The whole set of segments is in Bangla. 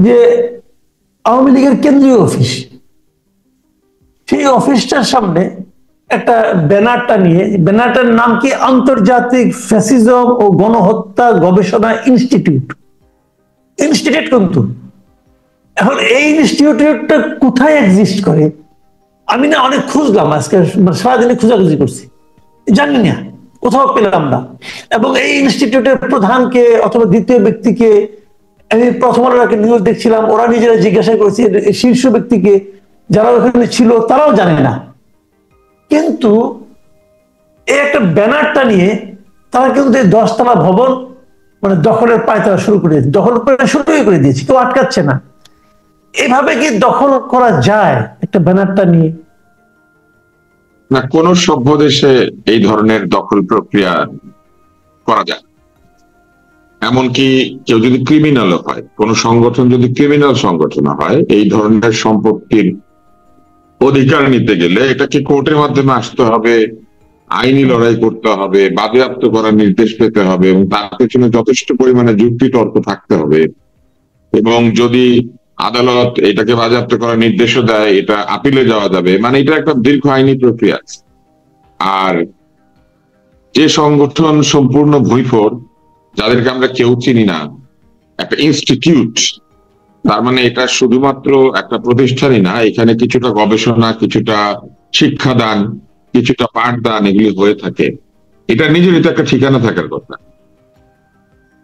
যে আওয়ামী লীগের কেন্দ্রীয় অফিস, সেই অফিসটার সামনে একটা ব্যানারটা নিয়ে, ব্যানারটার নাম কি, আন্তর্জাতিক ফ্যাসিজম ও গণহত্যা গবেষণা ইনস্টিটিউট। ইনস্টিটিউট কিন্তু, এখন এই ইনস্টিটিউটটা কোথায় এক্সিস্ট করে আমি না অনেক খুঁজলাম, আজকে সারাদিনে খোঁজাখুঁজি করছি, জানি না, কোথাও পেলাম না। এবং এই ইনস্টিটিউটের প্রধানকে অথবা দ্বিতীয় ব্যক্তিকে আমি প্রথম আলোকে নিউজ দেখছিলাম, ওরা নিজেরা জিজ্ঞাসা করেছে শীর্ষ ব্যক্তিকে, যারা ওখানে ছিল তারাও জানে না। কিন্তু এই একটা ব্যানারটা নিয়ে তারা কিন্তু এই 10 তলা ভবন মানে দখলের পায়তারা শুরু করে দিয়েছে, দখল শুরুই করে দিয়েছে, কেউ আটকাচ্ছে না। এভাবে কি দখল করা যায় একটা ব্যানারটা নিয়ে? না, কোন সভ্য দেশে এই ধরনের দখল প্রক্রিয়া করা যায়। এমনকি কেউ যদি ক্রিমিনাল হয়, কোন সংগঠন যদি ক্রিমিনাল সংগঠন হয়, এই ধরনের সম্পত্তির অধিকার নিতে গেলে এটাকে কোর্টের মাধ্যমে আসতে হবে, আইনি লড়াই করতে হবে, বাজেয়াপ্ত করার নির্দেশ পেতে হবে, এবং তার পেছনে যথেষ্ট পরিমাণে যুক্তি তর্ক থাকতে হবে। এবং যদি আদালত এটাকে বাজেয়াপ্ত করার নির্দেশও দেয়, এটা আপিলে যাওয়া যাবে, মানে এটা একটা দীর্ঘ আইনি প্রক্রিয়া। আর যে সংগঠন সম্পূর্ণ ভুঁইফোড়, যাদেরকে আমরা কেউ চিনি না, একটা ইনস্টিটিউট, তার মানে এটা শুধুমাত্র একটা প্রতিষ্ঠানই না, এখানে কিছুটা গবেষণা, কিছুটা শিক্ষাদান, কিছুটা পাঠদান এগুলি হয়ে থাকে। এটা নিজেরই তো একটা ঠিকানা থাকার কথা।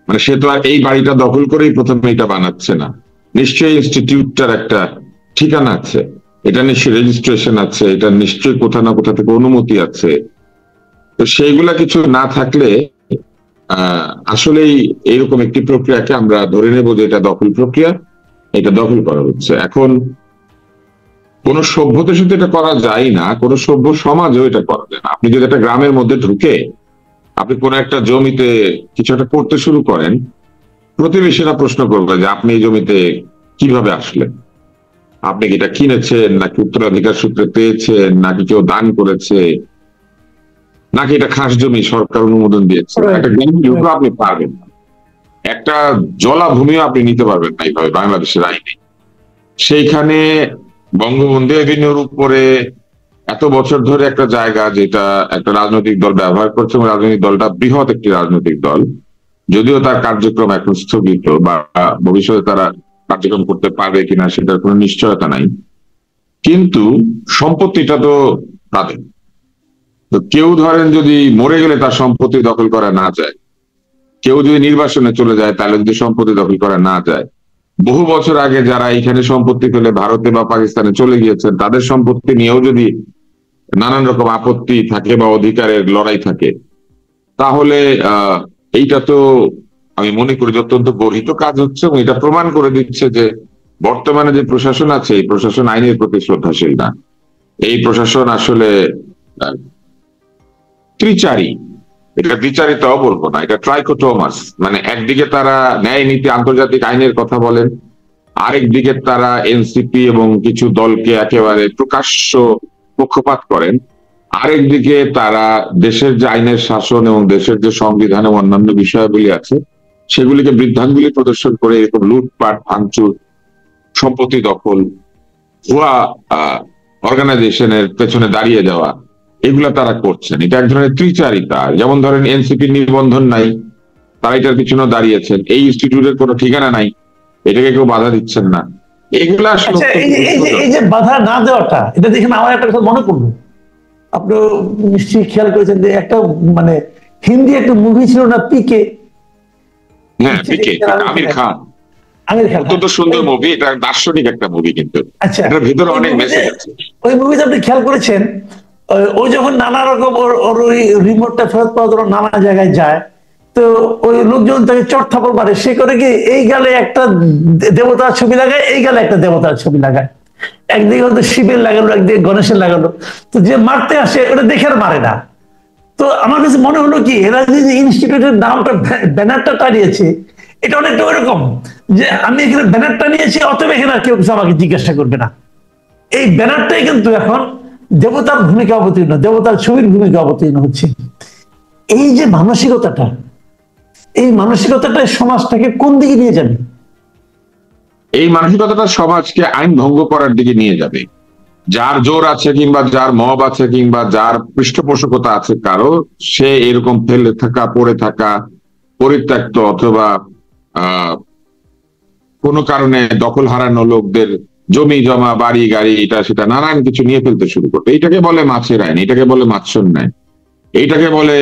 মানে সে তো আর এই বাড়িটা দখল করেই প্রথমে এটা বানাচ্ছে না, নিশ্চয়ই ইনস্টিটিউটটার একটা ঠিকানা আছে, এটা নিশ্চয়ই রেজিস্ট্রেশন আছে, এটা নিশ্চয়ই কোথাও না কোথা থেকে অনুমতি আছে। তো সেইগুলা কিছু না থাকলে আসলেই এইরকম একটি প্রক্রিয়াকে আমরা ধরে নেব যে এটা দখল প্রক্রিয়া, এটা দখল করা হচ্ছে। এখন কোন সভ্যতার সাথে এটা করা যায় না, কোন সভ্য সমাজেও এটা করা যায় না। আপনি যদি একটা গ্রামের মধ্যে ঢুকে আপনি কোন একটা জমিতে কিছু একটা করতে শুরু করেন, প্রতিবেশীরা প্রশ্ন করবে যে আপনি এই জমিতে কিভাবে আসলেন, আপনি কি এটা কিনেছেন, নাকি উত্তরাধিকার সূত্রে পেয়েছেন, নাকি কেউ দান করেছে, নাকি এটা খাস জমি সরকার অনুমোদন দিয়েছে। একটা গ্রামে আপনি পারবেন না, একটা জলাভূমিও আপনি নিতে পারবেন না এইভাবে বাংলাদেশের আইনে। সেইখানে বঙ্গবন্ধু এভিনিউর উপরে এত বছর ধরে একটা জায়গা, যেটা একটা রাজনৈতিক দল ব্যবহার করছে, এবং রাজনৈতিক দলটা বৃহৎ একটি রাজনৈতিক দল, যদিও তার কার্যক্রম এখন স্থগিত বা ভবিষ্যতে তারা কার্যক্রম করতে পারবে কিনা সেটার কোনো নিশ্চয়তা নাই, কিন্তু সম্পত্তিটা তো তাদের। তো কেউ ধরেন যদি মরে গেলে তার সম্পত্তি দখল করা না যায়, কেউ যদি নির্বাসনে চলে যায় তাহলে যদি সম্পত্তি দখল করা না যায়, বহু বছর আগে যারা এখানে সম্পত্তি পেলে ভারতে বা পাকিস্তানে চলে গিয়েছেন, তাদের সম্পত্তি নিয়েও যদি নানান রকম আপত্তি থাকে বা অধিকারের লড়াই থাকে, তাহলে এইটা তো আমি মনে করি অত্যন্ত গর্হিত কাজ হচ্ছে। এবং এটা প্রমাণ করে দিচ্ছে যে বর্তমানে যে প্রশাসন আছে, এই প্রশাসন আইনের প্রতি শ্রদ্ধাশীল না। এই প্রশাসন আসলে ত্রিচারী, এটা দ্বিচারিতাও বলবো না, এটা ট্রাইকোটোমাস। মানে একদিকে তারা ন্যায় নীতি আন্তর্জাতিক আইনের কথা বলেন, আরেক দিকে তারা এনসিপি এবং কিছু দলকে একেবারে প্রকাশ্য পক্ষপাত করেন, আরেক দিকে তারা দেশের যে আইনের শাসন এবং দেশের যে সংবিধান এবং অন্যান্য বিষয়াবলী আছে সেগুলিকে বৃদ্ধাঙ্গুলি প্রদর্শন করে এরকম লুটপাট, ভাঙচুর, সম্পত্তি দখল, ভুয়া অর্গানাইজেশনের পেছনে দাঁড়িয়ে যাওয়া, এগুলা তারা করছেন। এটা এক ধরনের ত্রিচারিতা। যেমন ধরেন এনসিপির নিবন্ধন নাই, তারা এটার পিছনে দাঁড়িয়েছেন, এই ইনস্টিটিউটের কোনো ঠিকানা নাই, এটাকে কেউ বাধা দিচ্ছেন না। এগুলা আসলে এই যে বাধা না দেওয়াটা, এটা দেখে আমার একটা কথা মনে পড়লো, আপনি নিশ্চয়ই খেয়াল করেছেন যে একটা মানে হিন্দি একটা মুভি ছিল না, পিকে? হ্যাঁ, পিকে, আমির খান, অত্যন্ত সুন্দর মুভি, এটা দার্শনিক একটা মুভি, কিন্তু এটার ভিতরে অনেক মেসেজ আছে। ওই মুভিতে আপনি খেয়াল করেছেন, ও যখন নানা রকম ওর ওই রিমোটটা ফেরত পাওয়ার জন্য নানা জায়গায় যায়, তো ওই লোকজন তাকে চট থাপড় মারে, সে করে কি এই গালে একটা দেবতার ছবি লাগায়, এই গালে একটা দেবতার ছবি লাগায়, একদিকে হয়তো শিবের লাগালো, একদিকে গণেশের লাগালো, তো যে মারতে আসে ওটা দেখে আর মারে না। তো আমার কাছে মনে হলো কি, এরা যে ইনস্টিটিউটের নামটা ব্যানারটা টানিয়েছে, এটা অনেকটা ওইরকম যে আমি এখানে ব্যানারটা নিয়েছি, অতএব এখানে কেউ কিছু আমাকে জিজ্ঞাসা করবে না। এই ব্যানারটাই কিন্তু এখন দেবতার ভূমিকা অবতীর্ণ, দেবতার ছবির ভূমিকা অবতীর্ণ হচ্ছে। এই যে মানসিকতাটা, এই মানসিকতাটা সমাজটাকে কোন দিকে নিয়ে যাবে? এই মানসিকতাটা সমাজকে আইন ভঙ্গ করার দিকে নিয়ে যাবে। যার জোর আছে কিংবা যার মব আছে কিংবা যার পৃষ্ঠপোষকতা আছে কারো, সে এরকম ফেলে থাকা, পড়ে থাকা, পরিত্যক্ত অথবা কোনো কারণে দখল হারানো লোকদের জমি জমা, বাড়ি গাড়ি, এটা সেটা নানান কিছু নিয়ে ফেলতে শুরু করবে। এইটাকে বলে মাছের আইন, এটাকে বলে মাৎসর ন্যায়, এইটাকে বলে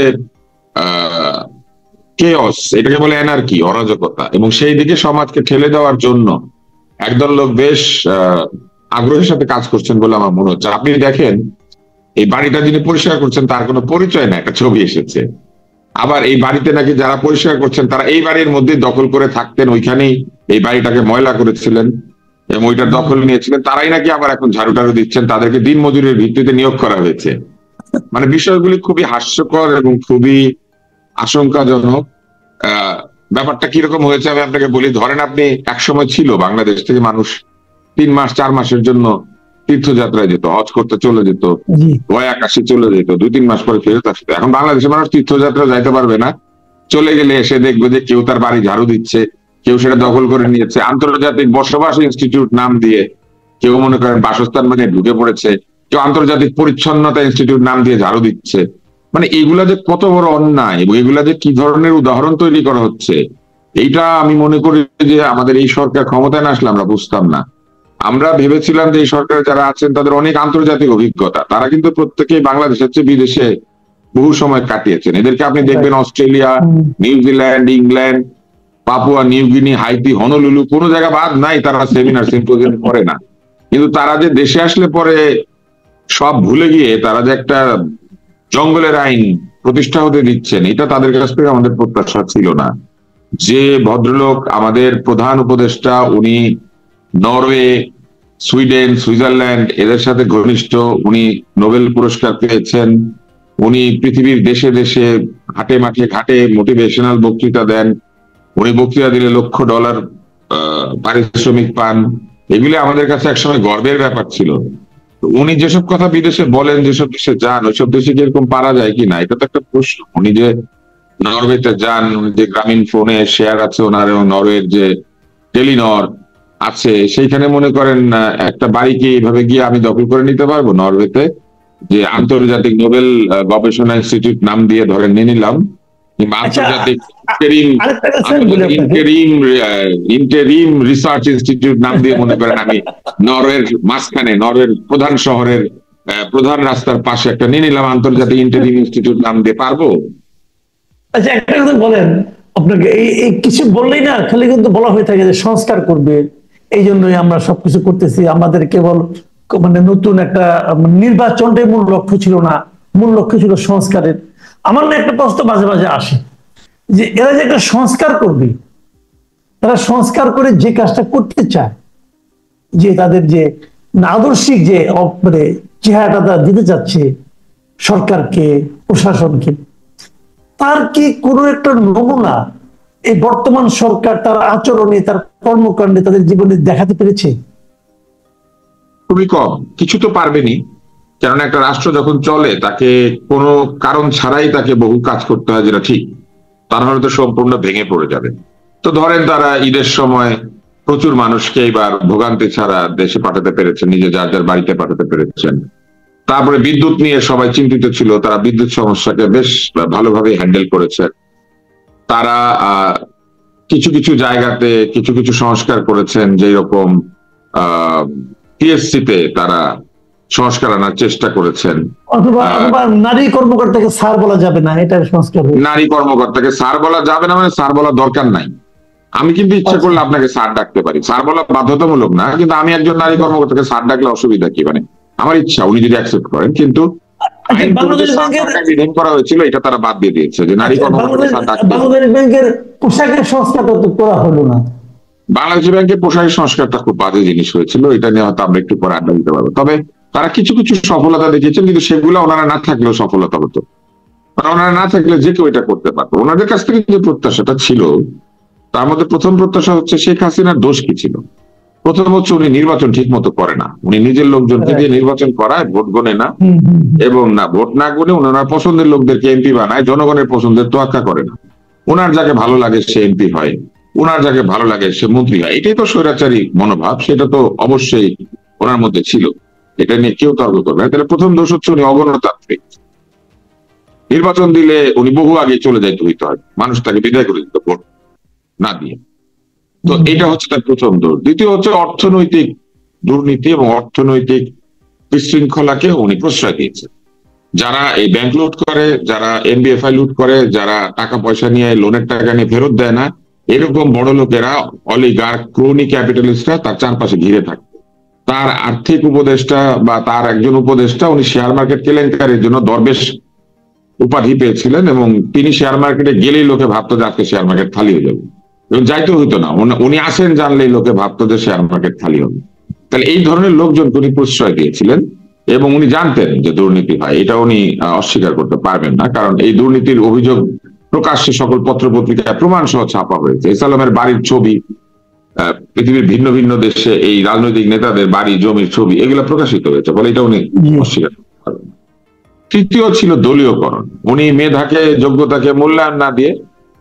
কেওস, এটাকে বলে অ্যানার্কি, অরাজকতা। এবং সেই দিকে সমাজকে ঠেলে দেওয়ার জন্য একদল লোক বেশ আগ্রহের সাথে কাজ করছেন বলে আমার মনে হচ্ছে। আপনি দেখেন, এই বাড়িটা যিনি পরিষ্কার করছেন তার কোনো পরিচয় না, একটা ছবি এসেছে। আবার এই বাড়িতে নাকি যারা পরিষ্কার করছেন তারা এই বাড়ির মধ্যে দখল করে থাকতেন, ওইখানেই এই বাড়িটাকে ময়লা করেছিলেন এবং ওইটার দখল নিয়েছিলেন, তারাই নাকি আবার এখন ঝাড়ু টাড়ু দিচ্ছেন, তাদেরকে দিন মজুরির ভিত্তিতে নিয়োগ করা হয়েছে। মানে বিষয়গুলি খুবই হাস্যকর এবং খুবই আশঙ্কাজনক। ব্যাপারটা কিরকম হয়েছে আমি আপনাকে বলি। ধরেন আপনি, একসময় ছিল বাংলাদেশ থেকে মানুষ 3 মাস 4 মাসের জন্য তীর্থযাত্রায় যেত, হজ করতে চলে যেত, ওই আকাশে চলে যেত, 2-3 মাস পরে ফেরত আসতো। এখন বাংলাদেশের মানুষ তীর্থযাত্রা যাইতে পারবে না, চলে গেলে এসে দেখবে যে কেউ তার বাড়ি ঝাড়ু দিচ্ছে, কেউ সেটা দখল করে নিয়েছে, আন্তর্জাতিক বসবাস ইনস্টিটিউট নাম দিয়ে কেউ মনে করেন বাসস্থান মানে ঢুকে পড়েছে, কেউ আন্তর্জাতিক পরিচ্ছন্নতা ইনস্টিটিউট নাম দিয়ে ঝাড়ু দিচ্ছে। মানে এগুলা যে কত বড় অন্যায় এবং এগুলা যে কি ধরনের উদাহরণ তৈরি করা হচ্ছে, এইটা আমি মনে করি যে আমাদের এই সরকার ক্ষমতায় না আসলে আমরা বুঝতাম না। আমরা ভেবেছিলাম যে এই সরকারে যারা আছেন তাদের অনেক আন্তর্জাতিক অভিজ্ঞতা, তারা কিন্তু প্রত্যেকেই বাংলাদেশের চেয়ে বিদেশে বহু সময় কাটিয়েছেন। এদেরকে আপনি দেখবেন Australia, New Zealand, England, Papua New Guinea, Haiti, Honolulu, কোনো জায়গা বাদ নাই তারা সেমিনার সিম্পোজিয়াম করে না। কিন্তু তারা যে দেশে আসলে পরে সব ভুলে গিয়ে তারা যে একটা জঙ্গলের আইন প্রতিষ্ঠা হতে দিচ্ছেন, এটা তাদের কাছ থেকে আমাদের প্রত্যাশা ছিল না। যে ভদ্রলোক আমাদের প্রধান উপদেষ্টা, উনি নরওয়ে, সুইডেন, সুইজারল্যান্ড এদের সাথে ঘনিষ্ঠ, উনি নোবেল পুরস্কার পেয়েছেন, উনি পৃথিবীর দেশে দেশে হাটে মাঠে ঘাটে মোটিভেশনাল বক্তৃতা দেন, উনি বক্তৃতা দিলে $1,00,000 পারিশ্রমিক পান। এগুলি আমাদের কাছে একসময় গর্বের ব্যাপার ছিল। উনি যেসব কথা বিদেশে বলেন, যেসব দেশে যান, ওইসব দেশে কিরকম পারা যায় কিনা, এটা তো একটা প্রশ্ন। উনি যে নরওয়েতে যান, উনি যে গ্রামীণ ফোনে শেয়ার আছে ওনার এবং নরওয়ের যে টেলিনর আছে, সেইখানে মনে করেন একটা বাড়িকে এইভাবে গিয়ে আমি দখল করে নিতে পারবো নরওয়েতে, যে আন্তর্জাতিক নোবেল গবেষণা ইনস্টিটিউট নাম দিয়ে ধরেন নিয়ে নিলাম, কিংবা আন্তর্জাতিক ইন্টারিম রিসার্চ ইনস্টিটিউট নাম দিয়ে মনে করেন আমি নরওয়ের মাঝখানে, নরওয়ের প্রধান শহরের প্রধান রাস্তার পাশে একটা নিয়ে নিলাম আন্তর্জাতিক ইন্টারিম ইনস্টিটিউট নাম দিয়ে, পারবো? আচ্ছা, একটা কথা বলেন, আপনাকে এই কিছু বললেই না খালি কিন্তু বলা হয়ে থাকে যে সংস্কার করবে, এই জন্যই আমরা সবকিছু করতেছি, আমাদের কেবল মানে নতুন একটা নির্বাচনটাই মূল লক্ষ্য ছিল না, মূল লক্ষ্য ছিল সংস্কারের। আমার না একটা প্রশ্ন মাঝে মাঝে আসে যে এরা যে একটা সংস্কার করবে, তারা সংস্কার করে যে কাজটা করতে চায়, যে তাদের যে আদর্শিক যে মানে চেহারাটা তারা দিতে চাচ্ছে সরকারকে, প্রশাসনকে, তার কি কোনো একটা নমুনা এই বর্তমান সরকার তার আচরণে, তার কর্মকাণ্ডে, তাদের জীবনে দেখাতে পেরেছে? খুবই কম। কিছু তো পারবেনি, কারণ একটা রাষ্ট্র যখন চলে তাকে কোনো কারণ ছাড়াই তাকে বহু কাজ করতে হয়, যেটা ঠিক, তার হয়তো সম্পূর্ণ ভেঙে পড়ে যাবে। তো ধরেন তারা ঈদের সময় প্রচুর মানুষকে এবার ভোগান্তি ছাড়া দেশে পাঠাতে পেরেছেন, নিজে যার যার বাড়িতে পাঠাতে পেরেছেন। তারপরে বিদ্যুৎ নিয়ে সবাই চিন্তিত ছিল, তারা বিদ্যুৎ সমস্যাকে বেশ ভালোভাবে হ্যান্ডেল করেছে। তারা কিছু কিছু জায়গাতে কিছু কিছু সংস্কার করেছেন, যেরকম টিএসসি তে তারা সংস্কার আনার চেষ্টা করেছেন। অথবা নারী কর্মকর্তাকে স্যার বলা যাবে না, এটা সংস্কার। নারী কর্মকর্তাকে স্যার বলা যাবে না, মানে স্যার বলার দরকার নাই। আমি কিন্তু ইচ্ছা করলে আপনাকে স্যার ডাকতে পারি, স্যার বলা বাধ্যতামূলক না, কিন্তু আমি একজন নারী কর্মকর্তাকে স্যার ডাকলে অসুবিধা কি? মানে আমার ইচ্ছা, উনি যদি অ্যাকসেপ্ট করেন। কিন্তু বিধান করা হয়েছিল, এটা তারা বাদ দিয়ে দিয়েছে যে নারী কর্মকর্তাকে স্যার ডাকতে। বাংলাদেশ ব্যাংকের পোশাকের সংস্কার তো করা হলো না। বাংলাদেশ ব্যাংকের পোশাকের সংস্কারটা খুব বাজে জিনিস হয়েছিল, এটা নিয়ে হয়তো আমরা একটু পরে আড্ডা দিতে পারবো। তবে তারা কিছু কিছু সফলতা দেখিয়েছেন, কিন্তু সেগুলো ওনারা না থাকলেও সফলতা হতো। ওনারা না থাকলে যে কেউ এটা করতে পারতো। ওনাদের কাছ থেকে যে প্রত্যাশাটা ছিল, তার মধ্যে প্রথম প্রত্যাশা হচ্ছে শেখ হাসিনার দোষ কি ছিল? প্রথম হচ্ছে উনি নির্বাচন ঠিক মতো করে না, উনি নিজের লোকজনকে দিয়ে নির্বাচন করায়, ভোট গণে না, এবং না ভোট না গণে ওনার পছন্দের লোকদেরকে এমপি বানায়, জনগণের পছন্দের তোয়াক্কা করে না। ওনার যাকে ভালো লাগে সে এমপি হয়, ওনার যাকে ভালো লাগে সে মন্ত্রী হয়, এটাই তো স্বৈরাচারী মনোভাব, সেটা তো অবশ্যই ওনার মধ্যে ছিল, এটা নিয়ে কেউ তর্ক করবে না। তাহলে প্রথম দোষ হচ্ছে উনি অগণতান্ত্রিক। নির্বাচন দিলে উনি বহু আগে চলে যাইতে হইতে হয়, মানুষ তাকে বিদায় করে দিত ভোট না দিয়ে। তো এটা হচ্ছে তার প্রথম দোষ। দ্বিতীয় হচ্ছে অর্থনৈতিক দুর্নীতি এবং অর্থনৈতিক বিশৃঙ্খলাকে উনি প্রশ্রয় দিয়েছেন। যারা এই ব্যাংক লুট করে, যারা এনবিএফআই লুট করে, যারা টাকা পয়সা নিয়ে লোনের টাকা নিয়ে ফেরত দেয় না, এরকম বড় লোকেরা, অলিগার্ক, ক্রোনি ক্যাপিটালিস্টরা তার চারপাশে ঘিরে থাকে। তার আর্থিক উপদেষ্টা বা তার একজন উপদেষ্টা উনি শেয়ার মার্কেট কেলেঙ্কারির জন্য দরবেশ উপাধি পেয়েছিলেন, এবং তিনি শেয়ার মার্কেটে গেলেই লোকে ভাবতো যে আজকে শেয়ার মার্কেট খালি হয়ে যাবে, এবং যাইতে হইতো না, উনি আসেন জানলেই লোকে ভাবতো যে শেয়ার মার্কেট খালি হবে। তাহলে এই ধরনের লোকজনকে উনি প্রশ্রয় দিয়েছিলেন, এবং উনি জানতেন যে দুর্নীতি হয়, এটা উনি অস্বীকার করতে পারবেন না, কারণ এই দুর্নীতির অভিযোগ প্রকাশ্যে সকল পত্র পত্রিকায় প্রমাণ সহ ছাপা হয়েছে। এসালামের বাড়ির ছবি, পৃথিবীর ভিন্ন ভিন্ন দেশে এই রাজনৈতিক নেতাদের বাড়ি জমির ছবি, এগুলো প্রকাশিত হয়েছে, ফলে এটা উনি অস্বীকার করতে পারবেন না। তৃতীয় ছিল দলীয়করণ। উনি মেধাকে, যোগ্যতাকে মূল্যায়ন না দিয়ে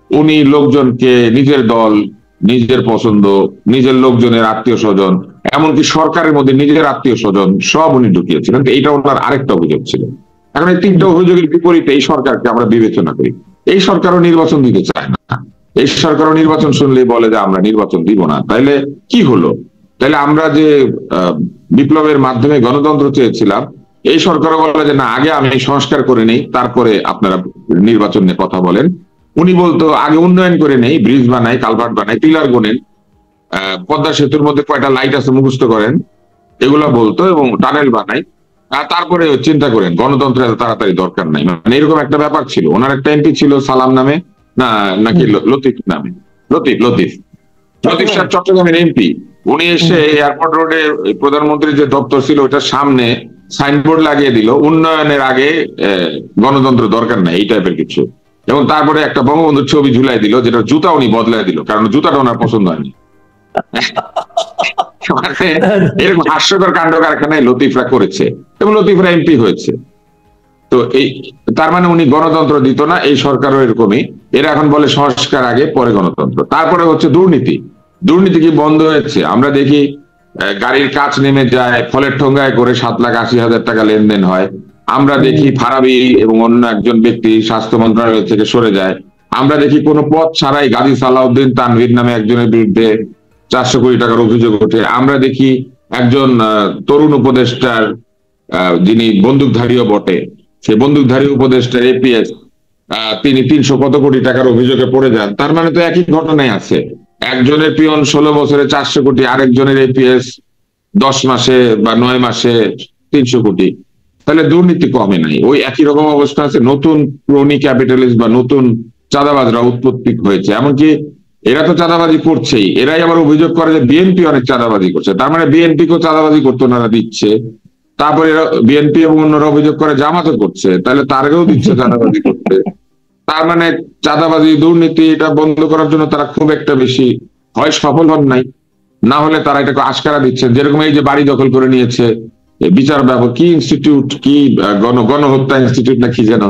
উনি লোকজনকে নিজের দল, নিজের পছন্দ, নিজের লোকজনের আত্মীয় স্বজন, এমনকি সরকারের মধ্যে নিজের আত্মীয় স্বজন সব উনি ঢুকিয়েছিলেন। তো এইটা ওনার আরেকটা অভিযোগ ছিল। এখন এই তিনটা অভিযোগের বিপরীতে এই সরকারকে আমরা বিবেচনা করি। এই সরকারও নির্বাচন দিতে চায় না, এই সরকারও নির্বাচন শুনলেই বলে যে আমরা নির্বাচন দিব না। তাইলে কি হলো? তাইলে আমরা যে বিপ্লবের মাধ্যমে গণতন্ত্র চেয়েছিলাম, এই সরকারও বলে যে না, আগে আমি সংস্কার করে নেই, তারপরে আপনারা নির্বাচন নিয়ে কথা বলেন। উনি বলতো আগে উন্নয়ন করে নেই, ব্রিজ বানাই, কালভার্ট বানাই, পিলার গোনেন, পদ্মা সেতুর মধ্যে কয়টা লাইট আছে মুখস্থ করেন, এগুলা বলতো, এবং টানেল বানাই, তারপরে চিন্তা করেন, গণতন্ত্র এত তাড়াতাড়ি দরকার নাই। মানে এরকম একটা ব্যাপার ছিল। ওনার একটা এমপি ছিল সালাম নামে, নাকি লতিফ নামে, লতিফ লতিফ লতিফ সাহেব চট্টগ্রামের এমপি। উনি এসে এয়ারপোর্ট রোডে প্রধানমন্ত্রীর যে দপ্তর ছিল ওটার সামনে সাইনবোর্ড লাগিয়ে দিল, উন্নয়নের আগে গণতন্ত্র দরকার নাই, এই টাইপের কিছু। এবং তারপরে একটা বঙ্গবন্ধুর ছবি ঝুলাই দিল, যেটা জুতা উনি বদলাই দিল, কারণ জুতাটা ওনার পছন্দ হয়নি। এরকম হাস্যকর কাণ্ড কারখানায় লতিফরা করেছে, এবং লতিফরা এমপি হয়েছে। তো এই তার মানে উনি গণতন্ত্র দিত না, এই সরকারও এরকমই। এরা এখন বলে সংস্কার আগে পরে গণতন্ত্র। তারপরে হচ্ছে দুর্নীতি। দুর্নীতি কি বন্ধ হয়েছে? আমরা দেখি গাড়ির কাচ নেমে যায়, ফলের ঠোঙ্গায় করে 7,80,000 টাকা লেনদেন হয়। আমরা দেখি ফারাবি এবং অন্য একজন ব্যক্তি স্বাস্থ্য মন্ত্রণালয় থেকে সরে যায়। আমরা দেখি কোনো পথ ছাড়াই গাজী সালাউদ্দিন তানভীর নামে একজনের বিরুদ্ধে 400 কোটি টাকার অভিযোগ ওঠে। আমরা দেখি একজন তরুণ উপদেষ্টার, যিনি বন্দুকধারীও বটে, সে বন্দুকধারী উপদেষ্টার এপিএস, তিনি 300 কত কোটি টাকার অভিযোগে পড়ে যান। তার মানে তো একই ঘটনায় আছে, একজনের পিয়ন 16 বছরে 400 কোটি, আরেকজনের এপিএস 10 মাসে বা 9 মাসে 300 কোটি। তাহলে দুর্নীতি কমে নাই, ওই একই রকম অবস্থা আছে। নতুন ক্রোনি ক্যাপিটালিস্ট বা নতুন চাঁদাবাজরা উৎপত্তি হয়েছে। এমনকি এরা তো চাঁদাবাজি করছেই, এরাই আবার অভিযোগ করে যে বিএনপি অনেক চাঁদাবাজি করছে। তার মানে বিএনপি কেও চাঁদাবাজি করতে ওনারা দিচ্ছে। তারপরে এরা বিএনপি এবং অন্যরা অভিযোগ করে জামাতও করছে, তাহলে তারকেও দিচ্ছে চাঁদাবাজি করতে। তার মানে চাঁদাবাজি, দুর্নীতি এটা বন্ধ করার জন্য তারা খুব একটা বেশি হয় সফল হন নাই, না হলে তারা এটাকে আশকারা দিচ্ছেন। যেরকম এই যে বাড়ি দখল করে নিয়েছে বিচার ব্যবস্থা, কি ইনস্টিটিউট, কি গণহত্যা ইনস্টিটিউট না কি যেন,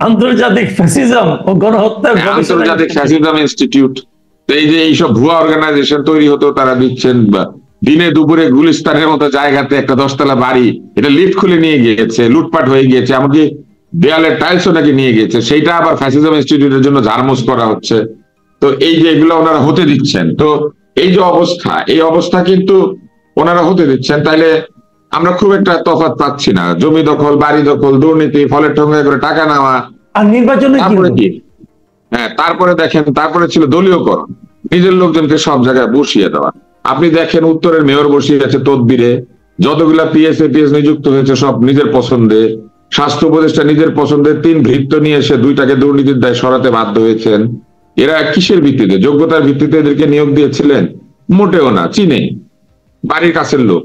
আন্তর্জাতিক ফ্যাসিজম ও গণহত্যা, আন্তর্জাতিক ফ্যাসিজম ইনস্টিটিউট। এই যে এইসব ভুয়া অর্গানাইজেশন তৈরি হতো তারা দিচ্ছেন। দিনে দুপুরে গুলিস্তানের মতো জায়গাতে একটা 10তলা বাড়ি, এটা লিফট খুলে নিয়ে গিয়েছে, লুটপাট হয়ে গিয়েছে, এমনকি দেয়ালের টাইলসও নাকি নিয়ে গিয়েছে, সেইটা আবার ফ্যাসিজম ইনস্টিটিউটের জন্য ঝাড়মোস করা হচ্ছে। তো এই যে এগুলো ওনারা হতে দিচ্ছেন, তো এই যে অবস্থা, এই অবস্থা কিন্তু ওনারা হতে দিচ্ছেন। তাইলে আমরা খুব একটা তফাৎ পাচ্ছি না। জমি দখল, বাড়ি দখল, দুর্নীতি, ফলের ঠোঙ্গায় করে টাকা নেওয়া, আর নির্বাচনে তারপরে কি? হ্যাঁ, তারপরে দেখেন, তারপরে ছিল দলীয়করণ, নিজের লোকজনকে সব জায়গায় বসিয়ে দেওয়া। আপনি দেখেন উত্তরের মেয়র বসিয়ে আছে তদবিরে, যতগুলা পিএস এপিএস নিযুক্ত হয়েছে সব নিজের পছন্দে, স্বাস্থ্য উপদেষ্টা নিজের পছন্দে, 3 ভৃত্য নিয়ে এসে 2টাকে দুর্নীতির দায় সরাতে বাধ্য হয়েছেন। এরা কিসের ভিত্তিতে? যোগ্যতার ভিত্তিতে এদেরকে নিয়োগ দিয়েছিলেন? মোটেও না, চিনে, বাড়ির কাছের লোক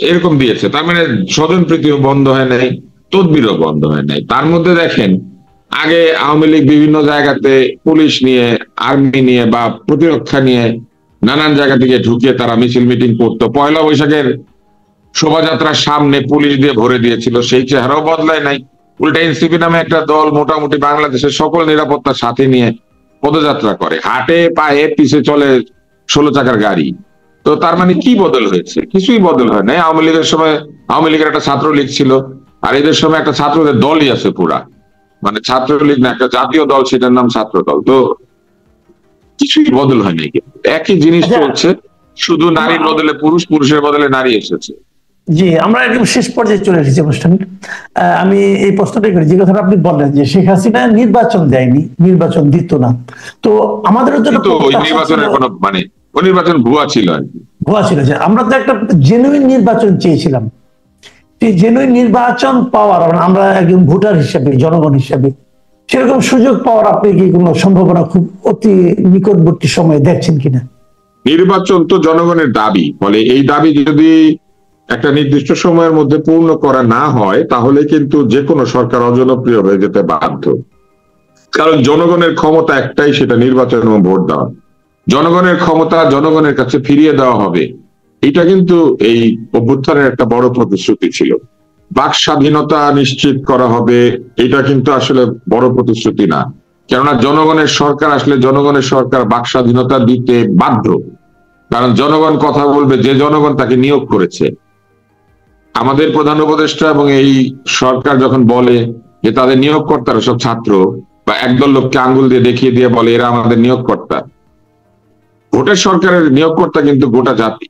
এরকম দিয়েছে। তার মানে স্বজনপ্রীতিও বন্ধ হয় নাই, তদবিরও বন্ধ হয় নাই। তার মধ্যে দেখেন আগে আওয়ামী লীগ বিভিন্ন জায়গাতে পুলিশ নিয়ে, আর্মি নিয়ে বা প্রতিরক্ষা নিয়ে নানান জায়গা থেকে ঢুকিয়ে তারা মিছিল মিটিং করতো। পয়লা বৈশাখের শোভাযাত্রার সামনে পুলিশ দিয়ে ভরে দিয়েছিল, সেই চেহারাও বদলায় নাই। উল্টা এনসিপি নামে একটা দল মোটামুটি বাংলাদেশের সকল নিরাপত্তার সাথে নিয়ে পদযাত্রা করে, হাটে পায়ে পিছে চলে 16 চাকার গাড়ি। তো তার মানে কি বদল হয়েছে? কিছুই বদল হয় নাই। আওয়ামী লীগের সময় আওয়ামী লীগের একটা ছাত্রলীগ ছিল, আর এদের সময় একটা ছাত্রদের দলই আছে পুরা, মানে ছাত্রলীগ না, একটা জাতীয় দল, সেটার নাম ছাত্র দল। তো কিছুই বদল হয়নি, কিন্তু একই জিনিস আচ্ছা, চলছে, শুধু নারীর বদলে পুরুষ, পুরুষের বদলে নারী এসেছে। জি, আমরা একদম শেষ পর্যায়ে চলে এসেছি অনুষ্ঠান। আমি এই প্রশ্নটাই করি, যে কথাটা আপনি বললেন যে শেখ হাসিনা নির্বাচন দেয়নি, নির্বাচন দিত না, তো আমাদের জন্য কিন্তু ওই প্রত্যাশা ছিল, নির্বাচনের কোনো মানে ওই নির্বাচন ভুয়া ছিল আর কি। ভুয়া ছিল, যে আমরা তো একটা জেনুইন নির্বাচন চেয়েছিলাম। সেই জেনুইন নির্বাচন পাওয়ার, মানে আমরা একজন ভোটার হিসেবে, জনগণ হিসেবে সেরকম সুযোগ পাওয়ার আপনি কি কোনো সম্ভাবনা খুব অতি নিকটবর্তী সময়ে দেখছেন কিনা? নির্বাচন তো জনগণের দাবি, ফলে এই দাবি যদি একটা নির্দিষ্ট সময়ের মধ্যে পূর্ণ করা না হয়, তাহলে কিন্তু যে কোনো সরকার অজনপ্রিয় হয়ে যেতে বাধ্য। কারণ জনগণের ক্ষমতা একটাই, সেটা নির্বাচন এবং ভোট দেওয়া। জনগণের ক্ষমতা জনগণের কাছে ফিরিয়ে দেওয়া হবে, এটা কিন্তু এই অভ্যুত্থানের একটা বড় প্রতিশ্রুতি ছিল। বাক স্বাধীনতা নিশ্চিত করা হবে, এটা কিন্তু আসলে বড় প্রতিশ্রুতি না। কেননা জনগণের সরকার আসলে জনগণের সরকার বাক স্বাধীনতা দিতে বাধ্য, কারণ জনগণ কথা বলবে, যে জনগণ তাকে নিয়োগ করেছে। আমাদের প্রধান উপদেষ্টা এবং এই সরকার যখন বলে যে তাদের নিয়োগকর্তারা সব ছাত্র, বা একদল লোককে আঙ্গুল দিয়ে দেখিয়ে দিয়ে বলে এরা আমাদের নিয়োগকর্তা, ভোটের সরকারের নিয়োগকর্তা কিন্তু গোটা জাতি।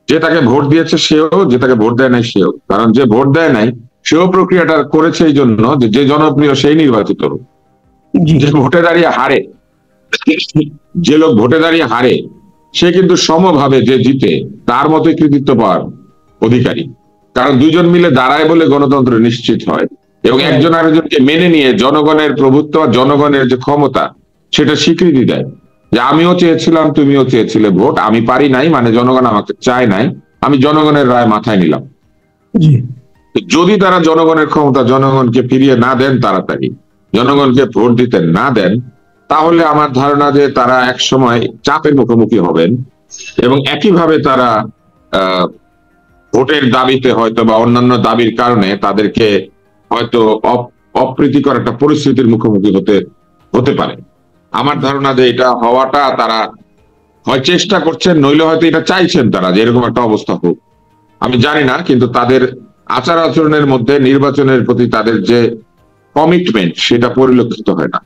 যে তাকে ভোট দিয়েছে সেও, যে তাকে ভোট দেয় নাই সেও। কারণ যে ভোট দেয় নাই সেও প্রক্রিয়াটা করেছে এই জন্য যে জনপ্রিয় সেই নির্বাচিত হোক। জি, যে ভোটে দাঁড়িয়ে হারে, যে লোক ভোটে দাঁড়িয়ে হারে, সে কিন্তু সমভাবে যে জিতে তার মতোই কৃতিত্ব পাওয়ার অধিকারী। কারণ দুজন মিলে দাঁড়ায় বলে গণতন্ত্র নিশ্চিত হয়, এবং একজন আরেকজনকে মেনে নিয়ে জনগণের প্রভুত্ব, জনগণের যে ক্ষমতা, সেটা স্বীকৃতি দেয় যে আমিও চেয়েছিলাম, তুমিও চেয়েছিলে ভোট, আমি পারি নাই মানে জনগণ আমাকে চায় নাই, আমি জনগণের রায় মাথায় নিলাম। জি, যদি তারা জনগণের ক্ষমতা জনগণকে ফিরিয়ে না দেন, তাড়াতাড়ি জনগণকে ভোট দিতে না দেন, তাহলে আমার ধারণা যে তারা এক সময় চাপের মুখোমুখি হবেন, এবং একইভাবে তারা আহ ভোটের দাবিতে হয়তো বা অন্যান্য দাবির কারণে তাদেরকে হয়তো অপ্রীতিকর একটা পরিস্থিতির মুখোমুখি হতে হতে পারে। আমার ধারণা যে এটা হওয়াটা তারা হয় চেষ্টা করছেন, নইলে হয়তো এটা চাইছেন তারা যে এরকম একটা অবস্থা হোক। আমি জানি না, কিন্তু তাদের আচার আচরণের মধ্যে নির্বাচনের প্রতি তাদের যে কমিটমেন্ট, সেটা পরিলক্ষিত হয় না।